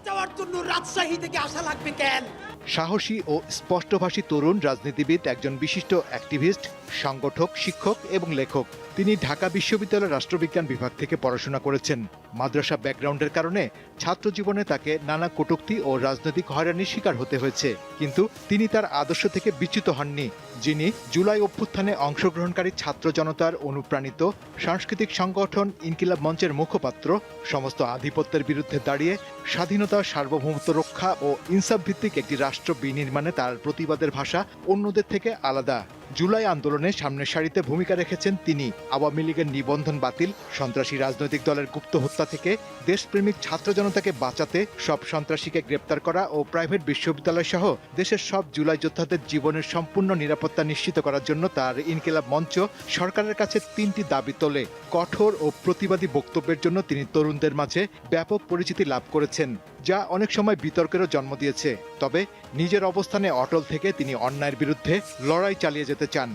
যাওয়ার জন্য রাজশাহী থেকে আসা লাগবে কেন? সাহসী ও স্পষ্টভাষী তরুণ রাজনীতিবিদ, একজন বিশিষ্ট অ্যাক্টিভিস্ট, সংগঠক, শিক্ষক এবং লেখক। তিনি ঢাকা বিশ্ববিদ্যালয়ের রাষ্ট্রবিজ্ঞান বিভাগ থেকে পড়াশোনা করেছেন। মাদ্রাসা ব্যাকগ্রাউন্ডের কারণে ছাত্র জীবনে তাকে নানা কটূক্তি ও রাজনৈতিক হয়রানির শিকার হতে হয়েছে, কিন্তু তিনি তার আদর্শ থেকে বিচ্যুত হননি। যিনি জুলাই অভ্যুত্থানে অংশগ্রহণকারী ছাত্র জনতার অনুপ্রাণিত সাংস্কৃতিক সংগঠন ইনকিলাব মঞ্চের মুখপাত্র, সমস্ত আধিপত্যের বিরুদ্ধে দাঁড়িয়ে স্বাধীনতা, সার্বভৌমত্ব রক্ষা ও ইনসাফ ভিত্তিক একটি রাষ্ট্র বিনির্মাণে তার প্রতিবাদের ভাষা অন্যদের থেকে আলাদা। জুলাই আন্দোলনে সামনের সারিতে ভূমিকা রেখেছেন তিনি। আওয়ামী লীগের নিবন্ধন বাতিল, সন্ত্রাসী রাজনৈতিক দলের গুপ্ত হত্যা থেকে দেশপ্রেমিক ছাত্র জনতাকে বাঁচাতে সব সন্ত্রাসীকে গ্রেপ্তার করা ও প্রাইভেট বিশ্ববিদ্যালয় সহ দেশের সব জুলাই যোদ্ধাদের জীবনের সম্পূর্ণ নিরাপত্তা নিশ্চিত করার জন্য তার ইনকিলাব মঞ্চ সরকারের কাছে 3টি দাবি তোলে। কঠোর ও প্রতিবাদী বক্তব্যের জন্য তিনি তরুণদের মাঝে ব্যাপক পরিচিতি লাভ করেছেন, যা অনেক সময় বিতর্কেরও জন্ম দিয়েছে। তবে নিজের অবস্থানে অটল থেকে তিনি অন্যায়ের বিরুদ্ধে লড়াই চালিয়ে যেতে চান।